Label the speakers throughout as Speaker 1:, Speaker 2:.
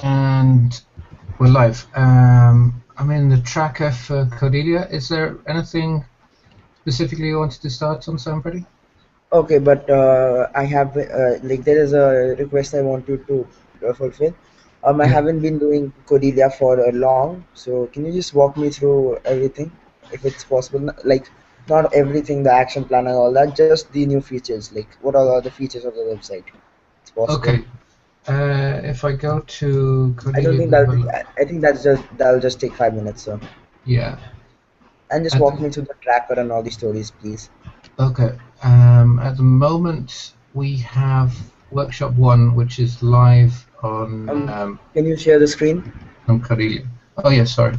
Speaker 1: And we're live. I'm in the tracker for Codealia. Is there anything specifically you wanted to start on, somebody?
Speaker 2: Okay, but I have like there is a request I want you to fulfill. I
Speaker 1: Yeah.
Speaker 2: haven't been doing Codealia for long, so can you just walk me through everything, if it's possible? Like not everything, the action plan and all that, just the new features. Like what are the features of the website? It's possible.
Speaker 1: Okay. If I go to
Speaker 2: I don't
Speaker 1: Codealia
Speaker 2: think that
Speaker 1: Lulu,
Speaker 2: I think that'll just take 5 minutes. So
Speaker 1: yeah.
Speaker 2: and just
Speaker 1: At
Speaker 2: walk
Speaker 1: the,
Speaker 2: me through the tracker and all the stories, please.
Speaker 1: okay. At the moment, we have Workshop 1, which is live
Speaker 2: Um, can you share the screen?
Speaker 1: on Codealia. Oh, yeah, sorry.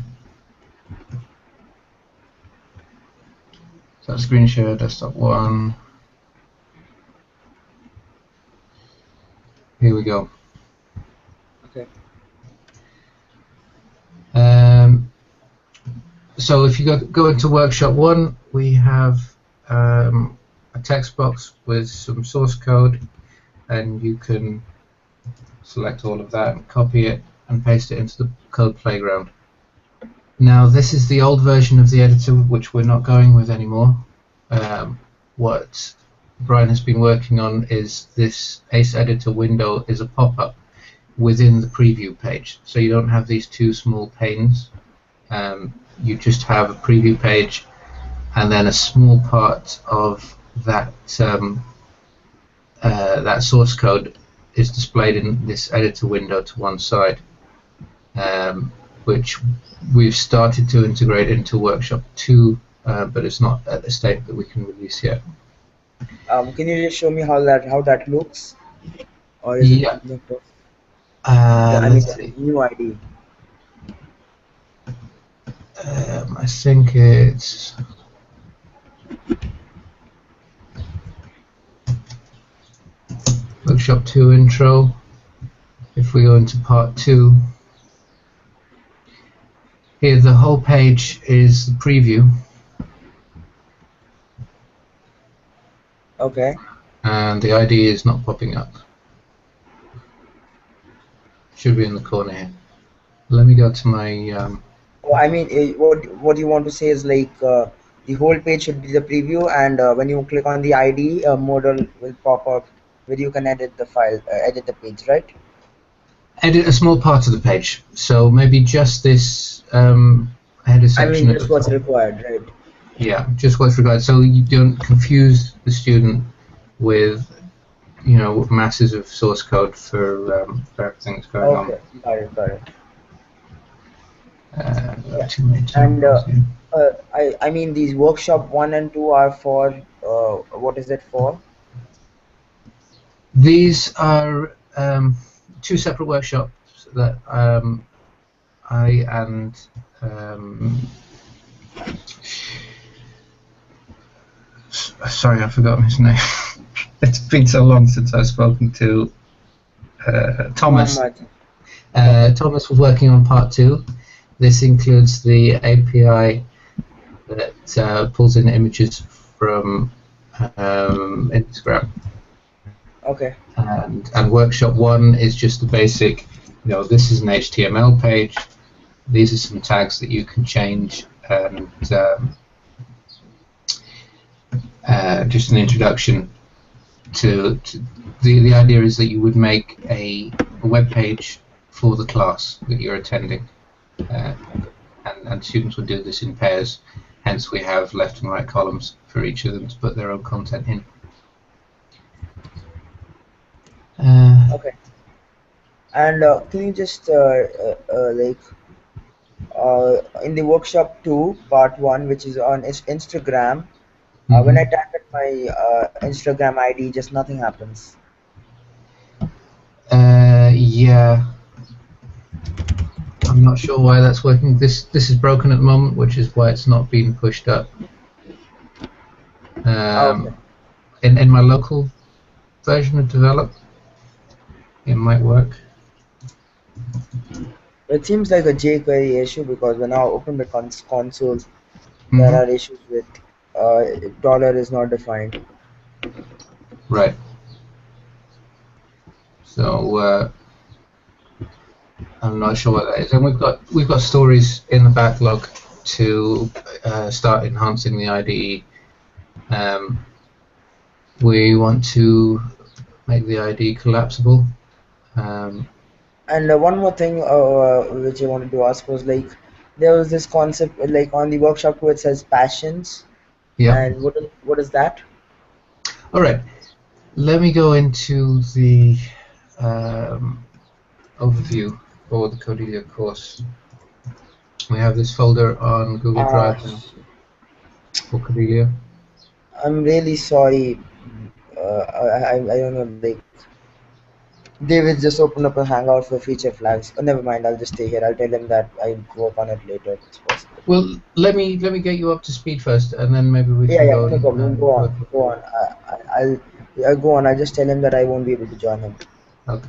Speaker 1: So screen share, desktop 1. Here we go.
Speaker 2: Okay.
Speaker 1: Um, So if you go into Workshop 1, we have a text box with some source code, and you can select all of that and copy it and paste it into the code playground. Now this is the old version of the editor, which we're not going with anymore. What Brian has been working on is this Ace Editor window is a pop-up within the preview page, so you don't have these two small panes. You just have a preview page, and then a small part of that that source code is displayed in this editor window to one side, which we've started to integrate into Workshop 2, but it's not at the state that we can release yet.
Speaker 2: Can you just show me how that looks, or is it
Speaker 1: Yeah,
Speaker 2: the I mean
Speaker 1: let's
Speaker 2: the
Speaker 1: see.
Speaker 2: new ID?
Speaker 1: I think it's Workshop 2 intro. If we go into part 2, here the whole page is the preview,
Speaker 2: Okay.
Speaker 1: and the ID is not popping up. Should be in the corner here. Let me go to my
Speaker 2: Oh, I mean, what you want to say is like the whole page should be the preview, and when you click on the ID, a modal will pop up where you can edit the file, edit the page, right?
Speaker 1: edit a small part of the page. So maybe just this header
Speaker 2: I
Speaker 1: section
Speaker 2: mean,
Speaker 1: at the
Speaker 2: just what's
Speaker 1: top.
Speaker 2: required, right?
Speaker 1: Yeah, just what's required. So you don't confuse the student with masses of source code for everything that's going on.
Speaker 2: Okay, got it, got it.
Speaker 1: There are
Speaker 2: Yeah,
Speaker 1: too many
Speaker 2: and
Speaker 1: examples here.
Speaker 2: I mean these workshop 1 and 2 are for what is it for?
Speaker 1: These are two separate workshops that I and sorry, I've forgotten his name. It's been so long since I've spoken to Thomas.
Speaker 2: Muhammad. Okay.
Speaker 1: Thomas was working on part 2. This includes the API that pulls in images from Instagram.
Speaker 2: Okay.
Speaker 1: And Workshop 1 is just the basic, this is an HTML page. These are some tags that you can change, and just an introduction to the idea is that you would make a web page for the class that you're attending, and students would do this in pairs. Hence, we have left and right columns for each of them to put their own content in.
Speaker 2: Okay. And can you just like in the workshop 2 part 1, which is on Instagram, when I
Speaker 1: Mm-hmm.
Speaker 2: type in my Instagram ID, just nothing happens.
Speaker 1: Yeah, I'm not sure why that's working. This is broken at the moment, which is why it's not being pushed up.
Speaker 2: Okay.
Speaker 1: In my local version of Develop, it might work.
Speaker 2: It seems like a jQuery issue because when I open the console, there
Speaker 1: Mm-hmm.
Speaker 2: are issues with uh, dollar is not defined.
Speaker 1: Right. So I'm not sure what that is. And we've got stories in the backlog to start enhancing the IDE. We want to make the IDE collapsible.
Speaker 2: And one more thing which I wanted to ask was like there was this concept like on the workshop where it says passions,
Speaker 1: Yeah.
Speaker 2: and what is that?
Speaker 1: All right. Let me go into the overview for the Codealia course. We have this folder on Google
Speaker 2: Uh,
Speaker 1: Drive now for Codealia.
Speaker 2: I'm really sorry. I don't know. Like David just opened up a Hangout for feature flags. Oh, never mind. I'll just stay here. I'll tell him that I'll work on it later if it's possible.
Speaker 1: Well, let me get you up to speed first, and then maybe we
Speaker 2: Yeah,
Speaker 1: can
Speaker 2: yeah,
Speaker 1: go
Speaker 2: no problem.
Speaker 1: and
Speaker 2: Go
Speaker 1: work
Speaker 2: on,
Speaker 1: with
Speaker 2: go
Speaker 1: it.
Speaker 2: on. I'll go on. I'll just tell him that I won't be able to join him.
Speaker 1: Okay,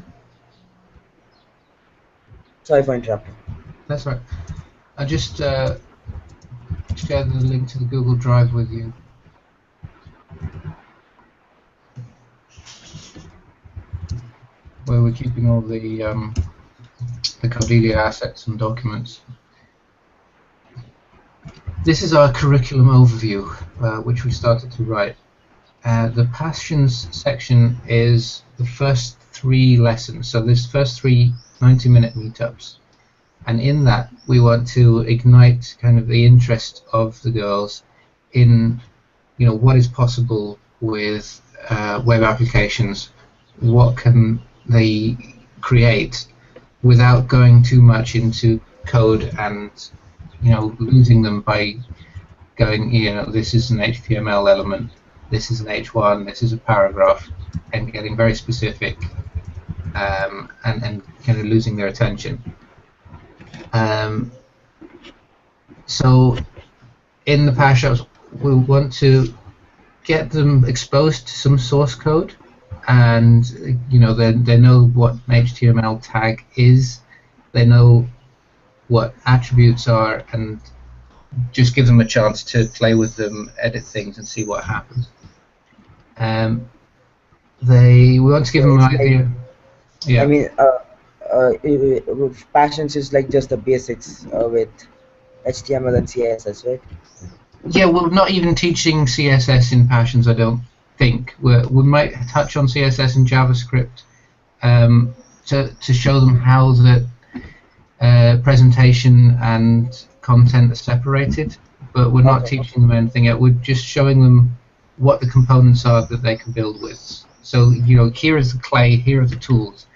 Speaker 2: Sorry for interrupting.
Speaker 1: that's right. I just share the link to the Google Drive with you. Where we're keeping all the Codealia assets and documents. This is our curriculum overview, which we started to write. The Passions section is the first 3 lessons. So there's first 3 90-minute meetups. And in that, we want to ignite kind of the interest of the girls in, what is possible with web applications. What can they create without going too much into code and, losing them by going, this is an HTML element, this is an H1, this is a paragraph, and getting very specific and kind of losing their attention. So in the PowerShops, we want to get them exposed to some source code, and they know what an HTML tag is, they know what attributes are, and just give them a chance to play with them, edit things, and see what happens. We want to give them an idea. Yeah.
Speaker 2: I mean, passions is like just the basics with HTML and CSS, right?
Speaker 1: Yeah, we're not even teaching CSS in Passions, I don't think. We might touch on CSS and JavaScript to show them how the presentation and content are separated, but we're not teaching them anything yet. We're just showing them what the components are that they can build with. So, here is the clay, here are the tools.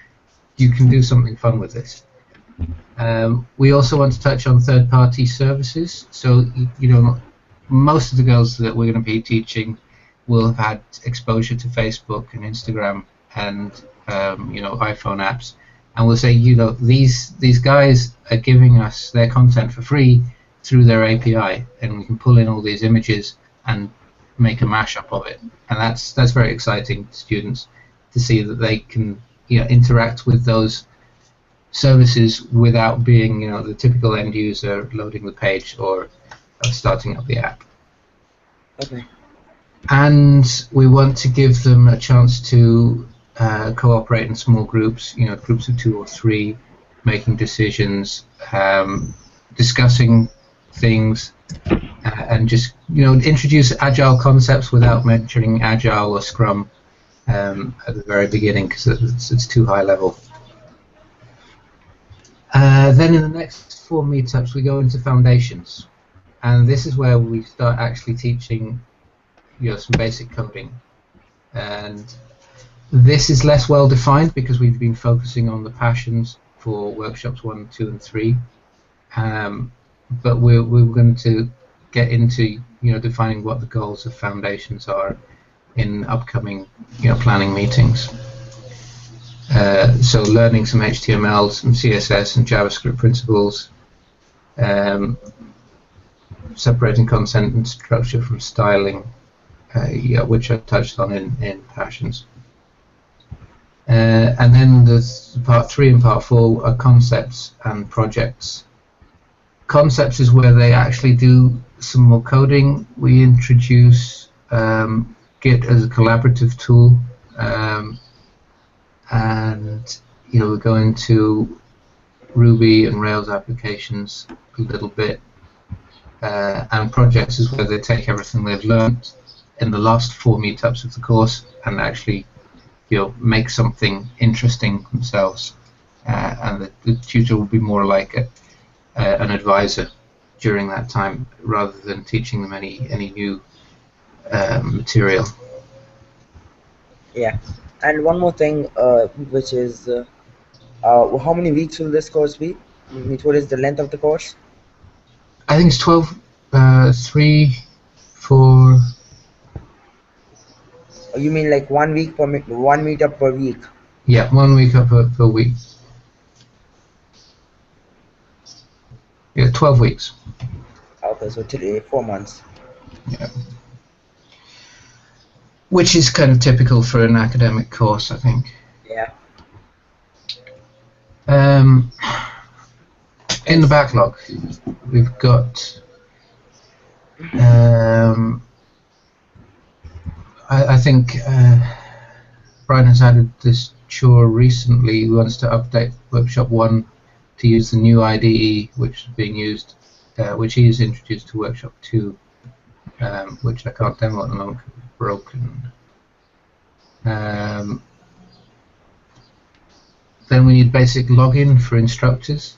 Speaker 1: You can do something fun with this. We also want to touch on third-party services. So, most of the girls that we're going to be teaching will have had exposure to Facebook and Instagram and iPhone apps, and we'll say, these guys are giving us their content for free through their API, and we can pull in all these images and make a mashup of it, and that's very exciting to students to see that they can interact with those services without being the typical end user loading the page or starting up the app.
Speaker 2: Okay.
Speaker 1: And we want to give them a chance to cooperate in small groups, groups of 2 or 3, making decisions, discussing things, and just introduce agile concepts without mentioning agile or Scrum at the very beginning, because it's too high level. Then in the next 4 meetups we go into foundations, and this is where we start actually teaching some basic coding, and this is less well defined because we've been focusing on the passions for workshops 1, 2, and 3, but we're going to get into defining what the goals of foundations are in upcoming planning meetings. So learning some HTML, some CSS, and JavaScript principles, separating content and structure from styling, which I touched on in Passions. And then there's part 3 and part 4 are concepts and projects. Concepts is where they actually do some more coding. We introduce Git as a collaborative tool, and we're going to Ruby and Rails applications a little bit, and projects is where they take everything they've learned in the last 4 meetups of the course and actually make something interesting themselves. And the tutor will be more like an advisor during that time rather than teaching them any new material.
Speaker 2: Yeah. And one more thing, which is how many weeks will this course be? What is the length of the course?
Speaker 1: I think it's 12, 3, 4.
Speaker 2: You mean like 1 week per one meetup per week?
Speaker 1: Yeah, 1 week up per week. Yeah, 12 weeks.
Speaker 2: Okay, so 4 months.
Speaker 1: Yeah. Which is kind of typical for an academic course, I think.
Speaker 2: Yeah.
Speaker 1: In the
Speaker 2: Yes.
Speaker 1: backlog, we've got. I think Brian has added this chore recently. He wants to update Workshop 1 to use the new IDE, which is being used, which he has introduced to Workshop 2, which I can't demo at the moment because it's broken. Then we need basic login for instructors.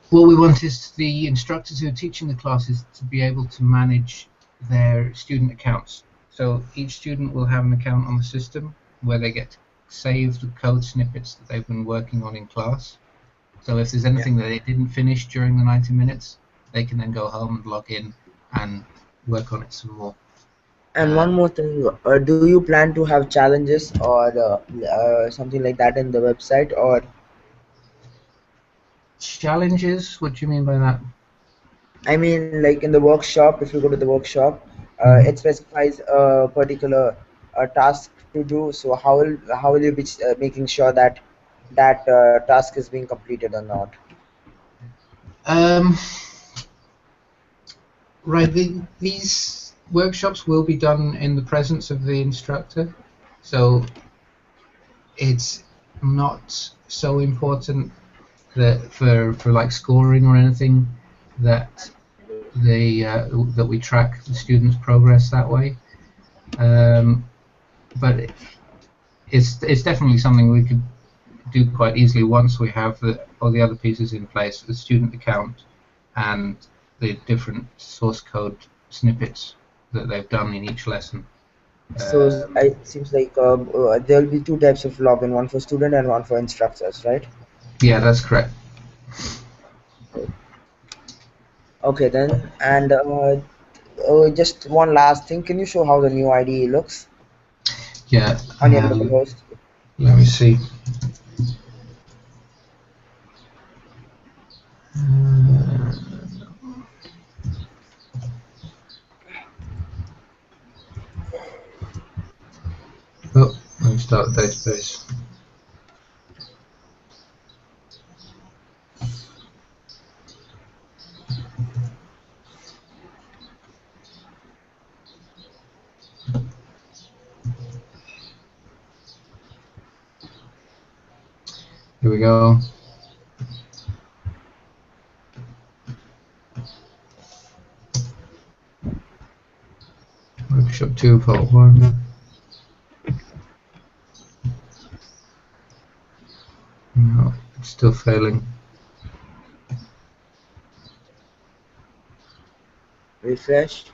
Speaker 1: What we want is the instructors who are teaching the classes to be able to manage their student accounts. So each student will have an account on the system where they get to save the code snippets that they've been working on in class. So if there's anything that they didn't finish during the 90 minutes, they can then go home and log in and work on it some more.
Speaker 2: And one more thing, do you plan to have challenges or something like that in the website, or
Speaker 1: Challenges? What do you mean by that?
Speaker 2: I mean, like in the workshop, if you go to the workshop, it specifies a particular task to do. So how will you be making sure that that task is being completed or not?
Speaker 1: Um, right, these workshops will be done in the presence of the instructor, so it's not so important that for like scoring or anything that that we track the students' progress that way. But it's definitely something we could do quite easily once we have all the other pieces in place, the student account and the different source code snippets that they've done in each lesson.
Speaker 2: So it seems like there will be two types of login, one for student and one for instructors, right?
Speaker 1: Yeah, that's correct.
Speaker 2: Okay then, and just one last thing. Can you show how the new IDE looks
Speaker 1: Yeah,
Speaker 2: on your local host?
Speaker 1: let me see. Uh, oh, let me start the database. Here we go. Workshop 2, part 1. No, it's still failing.
Speaker 2: Refresh.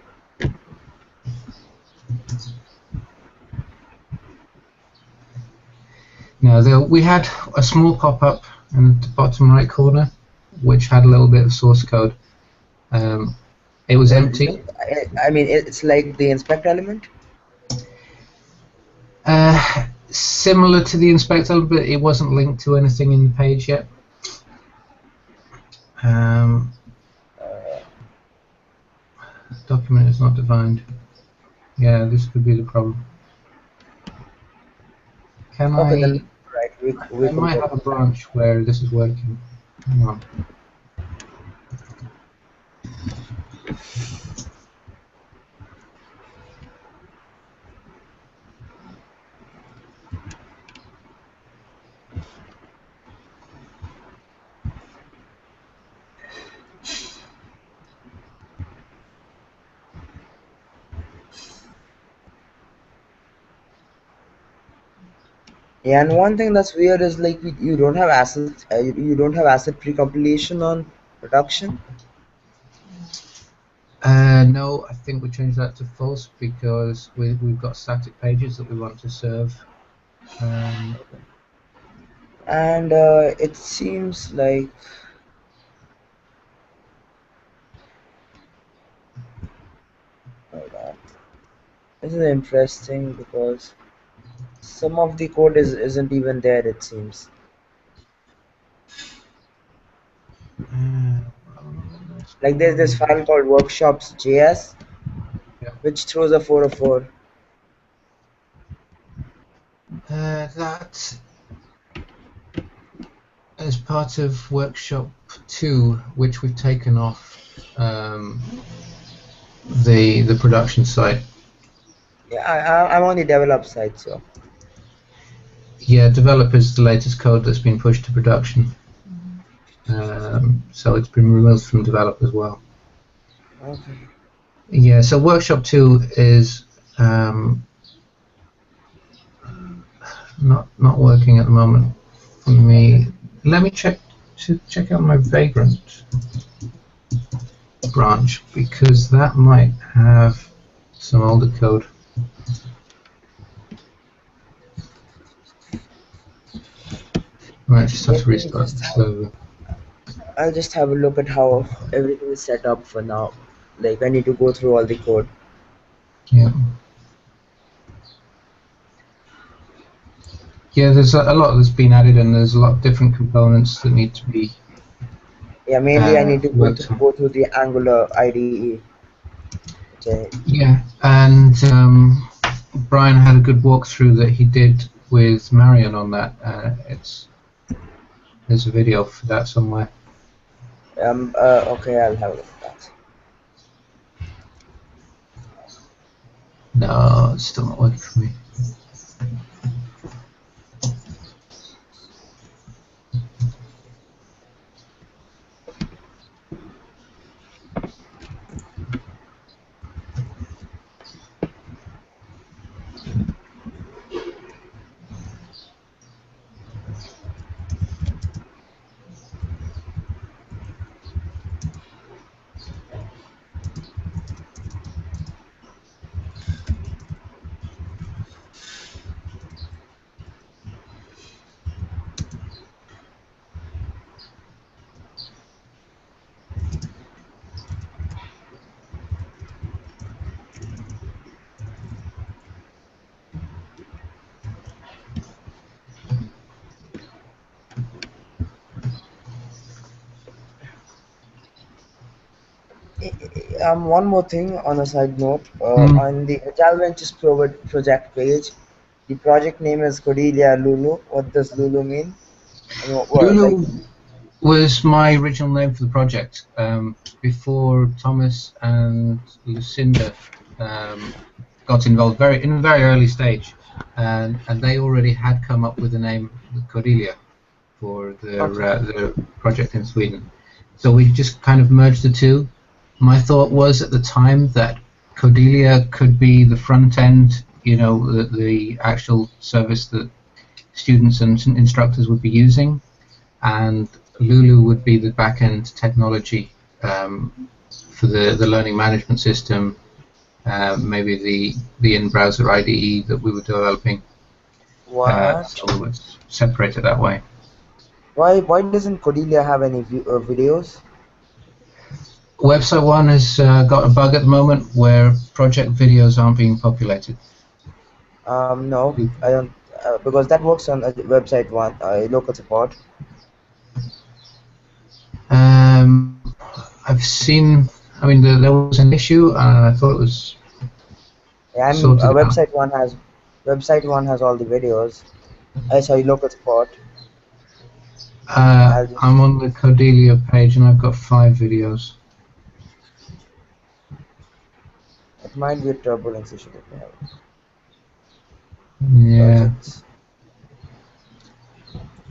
Speaker 1: Now, we had a small pop-up in the bottom right corner, which had a little bit of source code. It was
Speaker 2: What is
Speaker 1: empty.
Speaker 2: it? I mean, it's like the inspect element.
Speaker 1: Similar to the inspector, but it wasn't linked to anything in the page yet. Document is not defined. Yeah, this could be the problem. Can
Speaker 2: Okay,
Speaker 1: I?
Speaker 2: then right, we
Speaker 1: I
Speaker 2: can
Speaker 1: might
Speaker 2: go.
Speaker 1: have a branch where this is working. Hang on.
Speaker 2: Yeah, and one thing that's weird is like you don't have asset you don't have asset pre-compilation on production.
Speaker 1: No, I think we changed that to false because we've got static pages that we want to serve. Um,
Speaker 2: And it seems like, hold on, this is interesting because some of the code isn't even there, it seems.
Speaker 1: what's
Speaker 2: Like
Speaker 1: going
Speaker 2: there's
Speaker 1: on
Speaker 2: this
Speaker 1: here?
Speaker 2: file called workshops.js
Speaker 1: Yeah.
Speaker 2: which throws a 404.
Speaker 1: That is part of Workshop 2, which we've taken off the production site.
Speaker 2: Yeah, I'm on the develop side, so
Speaker 1: Yeah, develop is the latest code that's been pushed to production. So it's been removed from develop as well.
Speaker 2: okay.
Speaker 1: Yeah, so Workshop 2 is not working at the moment for me. Let me check out my Vagrant branch because that might have some older code. I might just have
Speaker 2: Let
Speaker 1: to
Speaker 2: me
Speaker 1: restart
Speaker 2: just
Speaker 1: the
Speaker 2: have
Speaker 1: server.
Speaker 2: I'll just have a look at how everything is set up for now. Like I need to go through all the code.
Speaker 1: Yeah, yeah. There's a lot that's been added, and there's a lot of different components that need to be
Speaker 2: Yeah, mainly I need to
Speaker 1: worked on.
Speaker 2: go through the Angular IDE, which I
Speaker 1: Yeah, and Brian had a good walkthrough that he did with Marion on that. There's a video for that somewhere.
Speaker 2: okay, I'll have a look at that.
Speaker 1: No, it's still not working for me.
Speaker 2: One more thing on a side note,
Speaker 1: Hmm.
Speaker 2: on the Agile Ventures project page, the project name is Codealia Lulu. What does Lulu mean? And what like?
Speaker 1: Lulu was my original name for the project before Thomas and Lucinda got involved in a very early stage, and they already had come up with the name Cordelia for
Speaker 2: Okay.
Speaker 1: their project in Sweden. So we just kind of merged the two. My thought was at the time that Cordelia could be the front end, the actual service that students and instructors would be using, and Lulu would be the back-end technology for the learning management system, maybe the in-browser IDE that we were developing.
Speaker 2: What?
Speaker 1: So it was separated that way.
Speaker 2: Why doesn't Codealia have any videos?
Speaker 1: Website 1 has got a bug at the moment where project videos aren't being populated.
Speaker 2: No, I don't, because that works on website one, local support.
Speaker 1: Um, I've seen, I mean, there was an issue, and I thought it was
Speaker 2: Yeah,
Speaker 1: sorted out.
Speaker 2: website one has all the videos. I saw local support. I'll just,
Speaker 1: I'm on the Codelia page and I've got 5 videos.
Speaker 2: it might be a turbulence issue that we have.
Speaker 1: Yeah.
Speaker 2: Projects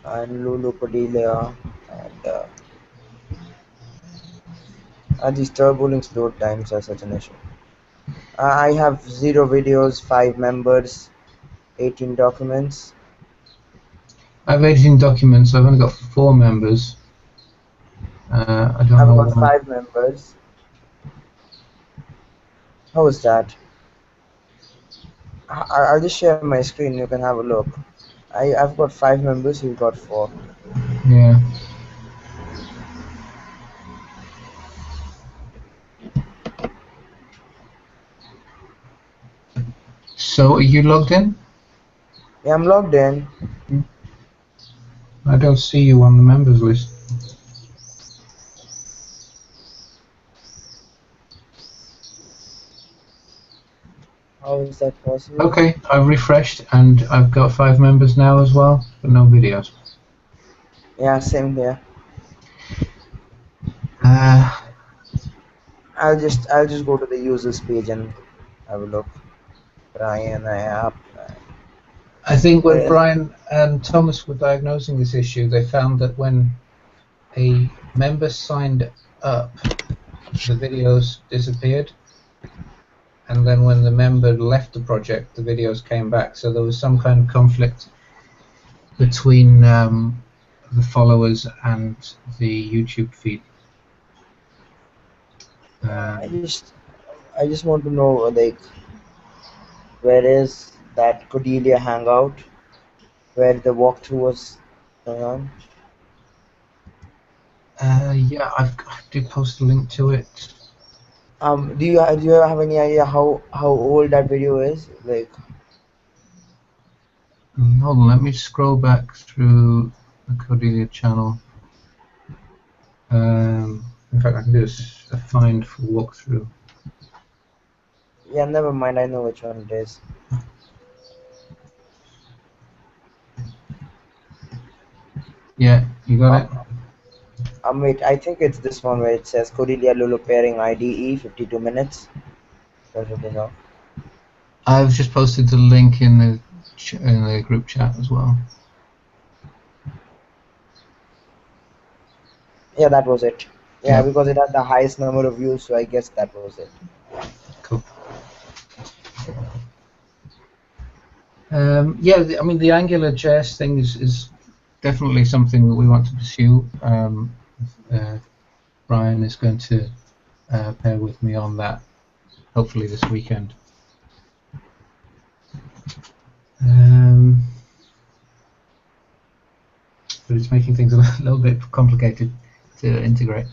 Speaker 2: and Lulu Codealia and these turbulence load times are such an issue. I have 0 videos, 5 members, 18 documents.
Speaker 1: I have 18 documents. I've only got 4 members. I don't
Speaker 2: I've
Speaker 1: know
Speaker 2: got
Speaker 1: why.
Speaker 2: 5 members. How is that? I'll just share my screen. You can have a look. I've got 5 members. You've got 4.
Speaker 1: Yeah. So are you logged in?
Speaker 2: Yeah, I'm logged in.
Speaker 1: I don't see you on the members list.
Speaker 2: How is that possible?
Speaker 1: Okay, I've refreshed and I've got 5 members now as well, but no videos.
Speaker 2: Yeah, same here.
Speaker 1: Uh,
Speaker 2: I'll just go to the users page and have a look. Brian, I have.
Speaker 1: I think when
Speaker 2: Uh,
Speaker 1: Brian and Thomas were diagnosing this issue, they found that when a member signed up, the videos disappeared, and then when the member left the project, the videos came back. So there was some kind of conflict between the followers and the YouTube feed.
Speaker 2: I just I just want to know like where is that Codealia hangout where the walkthrough was going on.
Speaker 1: Yeah, I did post a link to it.
Speaker 2: Do you have any idea how old that video is? Like,
Speaker 1: Hold on, let me scroll back through the Codealia channel. In fact, I can do a find for walkthrough.
Speaker 2: yeah, never mind. I know which one it is.
Speaker 1: Yeah, you got it?
Speaker 2: Um, wait, I think it's this one where it says Codealia Lulu pairing IDE 52 minutes. That's what it is now.
Speaker 1: I've just posted the link in the group chat as well.
Speaker 2: Yeah, that was it. Yeah,
Speaker 1: Yep,
Speaker 2: because it had the highest number of views, so I guess that was it.
Speaker 1: cool. Yeah, I mean the Angular JS thing is definitely something that we want to pursue. Uh, Brian is going to pair with me on that, hopefully this weekend. Um, but it's making things a little bit complicated to integrate.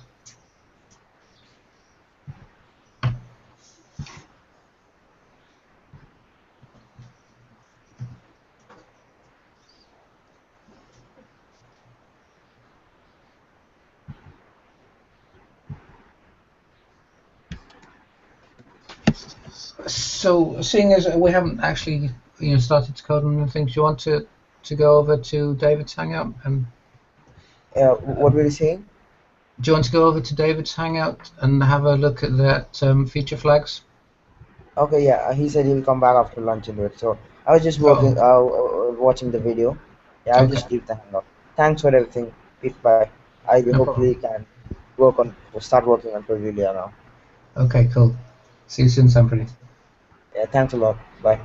Speaker 1: So, seeing as we haven't actually started to code on anything, do you want to go over to David's Hangout and
Speaker 2: What were you saying?
Speaker 1: do you want to go over to David's Hangout and have a look at that feature flags?
Speaker 2: Okay, yeah, he said he'll come back after lunch and do it. So I was just
Speaker 1: Oh,
Speaker 2: watching the video. Yeah, I'll
Speaker 1: okay,
Speaker 2: just leave the hangout. Thanks for everything. Pete, bye. I
Speaker 1: no problem.
Speaker 2: hopefully can start working on Codealia now.
Speaker 1: Okay, cool. See you soon, Sanford.
Speaker 2: Yeah, thanks a lot. Bye.